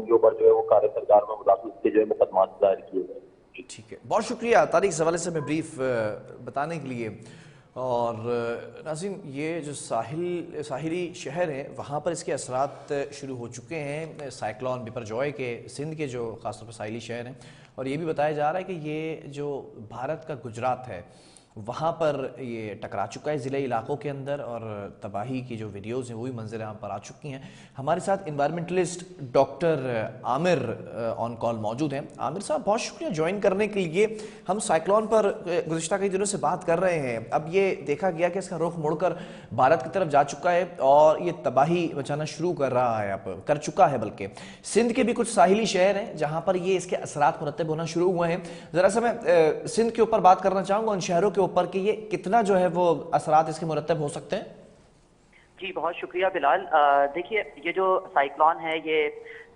کے اوپر جو ہے وہ کار سرکار میں مداخلت کے جو ہے مقدمات دائر کیے گئے. ٹھیک ہے، بہت شکریہ طارق اس حوالے سے ہمیں بریف بتانے کے لیے. اور ناظرین، یہ جو ساحلی شہر ہیں وہاں پر اس کے اثرات شروع ہو چکے ہیں سائیکلون بپر جوائے کے. سندھ کے جو خاص طور پر ساحلی شہر ہیں، اور یہ بھی بتایا جا رہا ہے کہ یہ جو بھارت کا گجرات ہے وہاں پر یہ ٹکرا چکا ہے ضلعی علاقوں کے اندر، اور تباہی کی جو ویڈیوز ہیں وہی منظر عام پر آ چکی ہیں. ہمارے ساتھ انوائرمنٹلسٹ ڈاکٹر عامر آن کال موجود ہیں. عامر صاحب، بہت شکریہ جوائن کرنے کے لیے. ہم سائیکلون پر گزشتہ کئی دنوں سے بات کر رہے ہیں. اب یہ دیکھا گیا کہ اس کا رخ مڑ کر بھارت کی طرف جا چکا ہے اور یہ تباہی مچانا شروع کر رہا ہے، اب کر چکا ہے. بلکہ سندھ کے بھی کچھ ساحلی شہر ہیں جہاں پر یہ اس کے اثرات مرتب ہونا شروع ہوئے ہیں. ذرا سا میں سندھ کے اوپر بات کرنا چاہوں گا، ان شہروں کے اوپر کہ یہ کتنا جو ہے وہ اثرات اس کے مرتب ہو سکتے ہیں. جی بہت شکریہ بلال. دیکھیے، یہ جو سائیکلون ہے یہ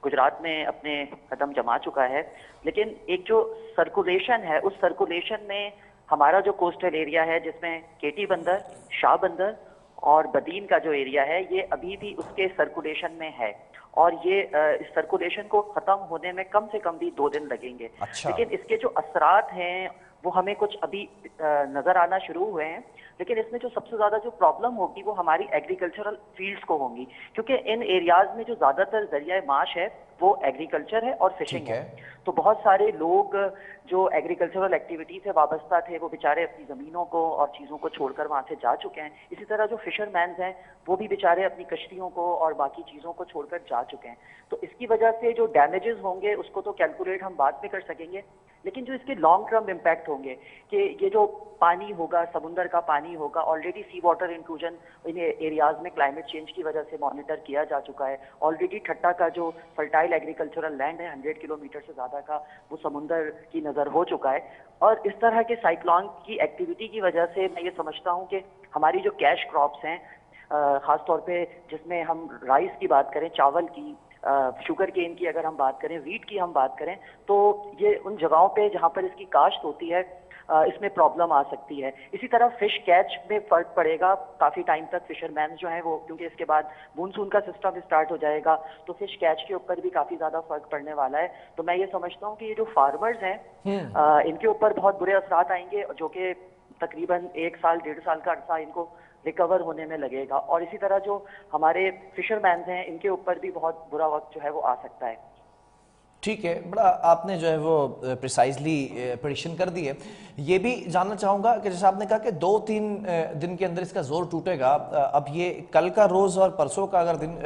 گجرات میں اپنے قدم جما چکا ہے، لیکن ایک جو سرکولیشن ہے اس سرکولیشن میں ہمارا جو کوسٹل ایریا ہے جس میں کیٹی بندر، شاہ بندر اور بدین کا جو ایریا ہے یہ ابھی بھی اس کے سرکولیشن میں ہے، اور یہ اس سرکولیشن کو ختم ہونے میں کم سے کم بھی 2 دن لگیں گے. اچھا. لیکن اس کے جو اثرات ہیں وہ ہمیں کچھ ابھی نظر آنا شروع ہوئے ہیں. لیکن اس میں جو سب سے زیادہ جو پرابلم ہوگی وہ ہماری ایگریکلچرل فیلڈز کو ہوں گی، کیونکہ ان ایریاز میں جو زیادہ تر ذریعہ معاش ہے وہ ایگریکلچر ہے اور فشنگ ہے. تو بہت سارے لوگ جو ایگریکلچرل ایکٹیویٹی سے وابستہ تھے وہ بیچارے اپنی زمینوں کو اور چیزوں کو چھوڑ کر وہاں سے جا چکے ہیں. اسی طرح جو فشر مینز ہیں وہ بھی بیچارے اپنی کشتیوں کو اور باقی چیزوں کو چھوڑ کر جا چکے ہیں. تو اس کی وجہ سے جو ڈیمیجز ہوں گے اس کو تو کیلکولیٹ ہم بعد میں کر سکیں گے، لیکن جو اس کے لانگ ٹرم امپیکٹ ہوں گے کہ یہ جو پانی ہوگا، سمندر کا پانی ہوگا، آلریڈی سی واٹر انٹروژن ان ایریاز میں کلائمیٹ چینج کی وجہ سے مانیٹر کیا جا چکا ہے. آلریڈی ٹھٹا کا جو فرٹائل ایگریکلچرل لینڈ ہے 100 کلومیٹر سے زیادہ کا، وہ سمندر کی نظر ہو چکا ہے. اور اس طرح کے سائیکلون کی ایکٹیویٹی کی وجہ سے میں یہ سمجھتا ہوں کہ ہماری جو کیش کراپس ہیں، خاص طور پہ جس میں ہم رائس کی بات کریں، چاول کی، شوگر کین کی اگر ہم بات کریں، ویٹ کی ہم بات کریں، تو یہ ان جگہوں پہ جہاں پر اس کی کاشت ہوتی ہے اس میں پرابلم آ سکتی ہے. اسی طرح فش کیچ میں فرق پڑے گا کافی ٹائم تک. فشر مین جو ہیں وہ، کیونکہ اس کے بعد مونسون کا سسٹم اسٹارٹ ہو جائے گا تو فش کیچ کے اوپر بھی کافی زیادہ فرق پڑنے والا ہے. تو میں یہ سمجھتا ہوں کہ یہ جو فارمرز ہیں ان کے اوپر بہت برے اثرات آئیں گے، جو کہ تقریباً 1 سال 1.5 سال کا عرصہ ان کو ریکور ہونے میں لگے گا. اور اسی طرح جو ہمارے فشر مینز ہیں ان کے اوپر بھی بہت برا وقت جو ہے وہ آ سکتا ہے. ٹھیک ہے، بڑا آپ نے جو ہے وہ پریسائزلی پریڈکشن کر دی ہے. یہ بھی جاننا چاہوں گا کہ جیسے آپ نے کہا کہ 2-3 دن کے اندر اس کا زور ٹوٹے گا. اب یہ کل کا روز اور پرسوں کا اگر دن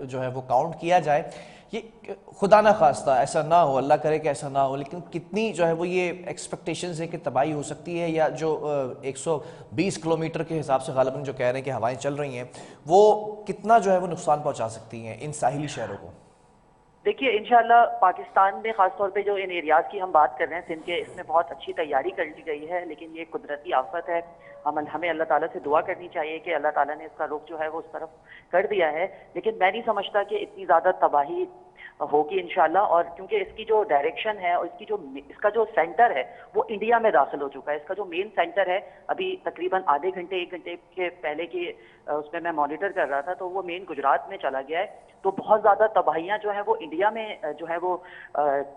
جو ہے وہ کاؤنٹ کیا جائے، یہ خدا نہ خواستہ ایسا نہ ہو، اللہ کرے کہ ایسا نہ ہو، لیکن کتنی جو ہے وہ یہ ایکسپیکٹیشنز ہے کہ تباہی ہو سکتی ہے، یا جو 120 کلومیٹر کے حساب سے غالباً جو کہہ رہے ہیں کہ ہوائیں چل رہی ہیں، وہ کتنا جو ہے وہ نقصان پہنچا سکتی ہیں ان ساحلی شہروں کو؟ دیکھیے، انشاءاللہ پاکستان میں خاص طور پہ جو ان ایریاز کی ہم بات کر رہے ہیں سندھ کے، اس میں بہت اچھی تیاری کر لی گئی ہے. لیکن یہ قدرتی آفت ہے، ہمیں اللہ تعالیٰ سے دعا کرنی چاہیے کہ اللہ تعالیٰ نے اس کا رخ جو ہے وہ اس طرف کر دیا ہے. لیکن میں نہیں سمجھتا کہ اتنی زیادہ تباہی ہوگی انشاءاللہ. اور کیونکہ اس کی جو ڈائریکشن ہے اور اس کا جو سینٹر ہے وہ انڈیا میں داخل ہو چکا ہے. اس کا جو مین سینٹر ہے ابھی تقریباً آدھے گھنٹے 1 گھنٹے کے پہلے کی اس میں مانیٹر کر رہا تھا تو وہ مین گجرات میں چلا گیا ہے. تو بہت زیادہ تباہیاں جو ہیں وہ انڈیا میں جو ہے وہ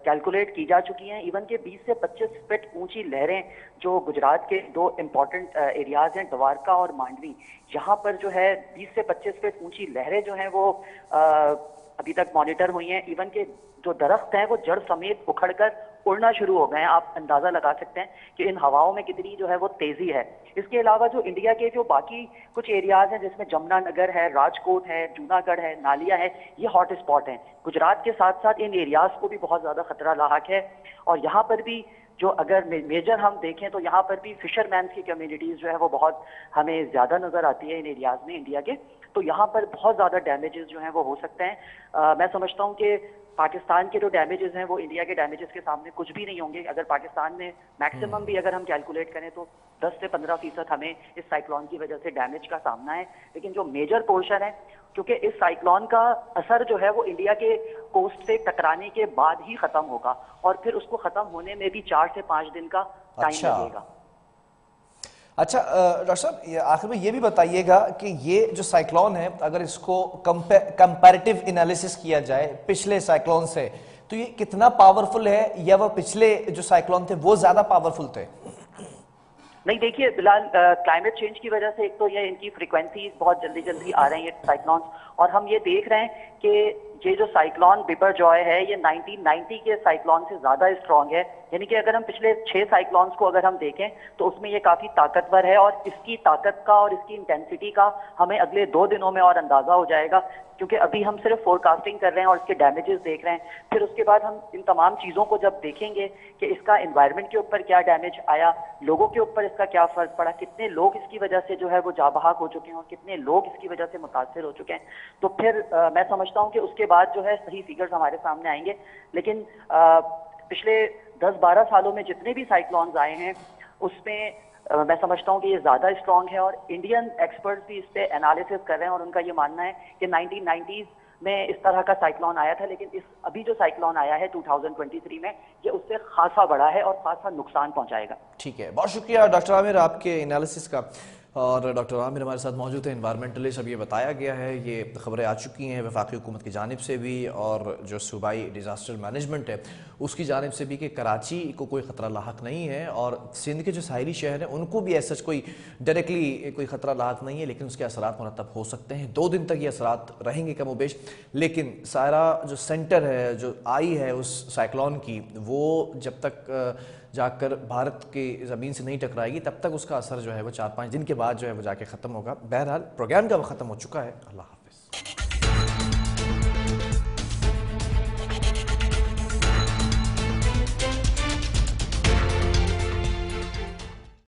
کیلکولیٹ کی جا چکی ہیں. ایون کہ 20 سے 25 فٹ اونچی لہریں جو گجرات کے 2 امپورٹنٹ ایریاز ہیں دوارکا اور مانڈوی، یہاں پر جو ہے 20 سے 25 فٹ اونچی لہریں جو ہیں وہ ابھی تک مانیٹر ہوئی ہیں. ایون کہ جو درخت ہیں وہ جڑ سمیت اکھڑ کر اڑنا شروع ہو گئے ہیں. آپ اندازہ لگا سکتے ہیں کہ ان ہواؤں میں کتنی جو ہے وہ تیزی ہے. اس کے علاوہ جو انڈیا کے جو باقی کچھ ایریاز ہیں جس میں جمنا نگر ہے، راجکوٹ ہے، جوناگڑھ ہے، نالیا ہے، یہ ہاٹ اسپاٹ ہیں. گجرات کے ساتھ ساتھ ان ایریاز کو بھی بہت زیادہ خطرہ لاحق ہے. اور یہاں پر بھی جو اگر میجر ہم دیکھیں تو یہاں پر بھی فشر مینز کی کمیونٹیز جو ہے وہ بہت ہمیں زیادہ نظر آتی ہے ان ایریاز میں انڈیا کے. تو یہاں پر بہت زیادہ ڈیمیجز جو ہیں وہ ہو سکتے ہیں. میں سمجھتا ہوں کہ پاکستان کے جو ڈیمیجز ہیں وہ انڈیا کے ڈیمیجز کے سامنے کچھ بھی نہیں ہوں گے. اگر پاکستان میں میکسیمم بھی اگر ہم کیلکولیٹ کریں تو 10 سے 15% ہمیں اس سائیکلون کی وجہ سے ڈیمیج کا سامنا ہے. لیکن جو میجر پورشن ہے، کیونکہ اس سائیکلون کا اثر جو ہے وہ انڈیا کے کوسٹ سے ٹکرانے کے بعد ہی ختم ہوگا، اور پھر اس کو ختم ہونے میں بھی 4 سے 5 دن کا ٹائم لگے گا. اچھا ڈاکٹر صاحب آخر میں یہ بھی بتائیے گا کہ یہ جو سائیکلون ہے اگر اس کو کمپیریٹیو انالیسس کیا جائے پچھلے سائیکلون سے تو یہ کتنا پاورفل ہے یا وہ پچھلے جو سائیکلون تھے وہ زیادہ پاورفل تھے؟ نہیں دیکھیے بلال، کلائمیٹ چینج کی وجہ سے ایک تو یہ ان کی فریکوینسیز بہت جلدی جلدی آ رہے ہیں یہ سائیکلونز، اور ہم یہ دیکھ رہے ہیں کہ یہ جو سائیکلون بپر جوائے ہے یہ 1990 کے سائیکلون سے زیادہ اسٹرانگ ہے. یعنی کہ اگر ہم پچھلے 6 سائیکلونز کو اگر ہم دیکھیں تو اس میں یہ کافی طاقتور ہے، اور اس کی طاقت کا اور اس کی انٹینسٹی کا ہمیں اگلے 2 دنوں میں اور اندازہ ہو جائے گا، کیونکہ ابھی ہم صرف فور کاسٹنگ کر رہے ہیں اور اس کے ڈیمیجز دیکھ رہے ہیں. پھر اس کے بعد ہم ان تمام چیزوں کو جب دیکھیں گے کہ اس کا انوائرمنٹ کے اوپر کیا ڈیمیج آیا، لوگوں کے اوپر اس کا کیا فرق پڑا، کتنے لوگ اس کی وجہ سے جو ہے وہ جاں بحق ہو چکے ہیں اور کتنے لوگ اس کی وجہ سے متاثر ہو چکے ہیں، تو پھر میں سمجھتا ہوں کہ اس کے بعد جو ہے صحیح فیگرز ہمارے سامنے آئیں گے. لیکن پچھلے 10-12 سالوں میں جتنے بھی سائیکلونز آئے ہیں اس میں میں سمجھتا ہوں کہ یہ زیادہ اسٹرانگ ہے، اور انڈین ایکسپرٹس بھی اس پہ انالیسس کر رہے ہیں، اور ان کا یہ ماننا ہے کہ 1990s میں اس طرح کا سائیکلون آیا تھا، لیکن ابھی جو سائیکلون آیا ہے 2023 میں یہ اس سے خاصا بڑا ہے اور خاصا نقصان پہنچائے گا. ٹھیک ہے، بہت شکریہ ڈاکٹر عامر آپ کے انالیسس کا. اور ڈاکٹر عامر ہمارے ساتھ موجود ہیں انوائرمنٹلسٹ. اب یہ بتایا گیا ہے، یہ خبریں آ چکی ہیں وفاقی حکومت کی جانب سے بھی اور جو صوبائی ڈیزاسٹر مینجمنٹ ہے اس کی جانب سے بھی کہ کراچی کو کوئی خطرہ لاحق نہیں ہے، اور سندھ کے جو ساحلی شہر ہیں ان کو بھی ایسا کوئی ڈائریکٹلی کوئی خطرہ لاحق نہیں ہے، لیکن اس کے اثرات مرتب ہو سکتے ہیں. 2 دن تک یہ اثرات رہیں گے کم و بیش، لیکن سارا جو سینٹر ہے جو آئی ہے اس سائیکلون کی وہ جب تک جا کر بھارت کی زمین سے نہیں ٹکرائے گی تب تک اس کا اثر جو ہے وہ 4-5 دن کے بعد جو ہے وہ جا کے ختم ہوگا. بہرحال پروگرام کا وہ ختم ہو چکا ہے. اللہ حافظ.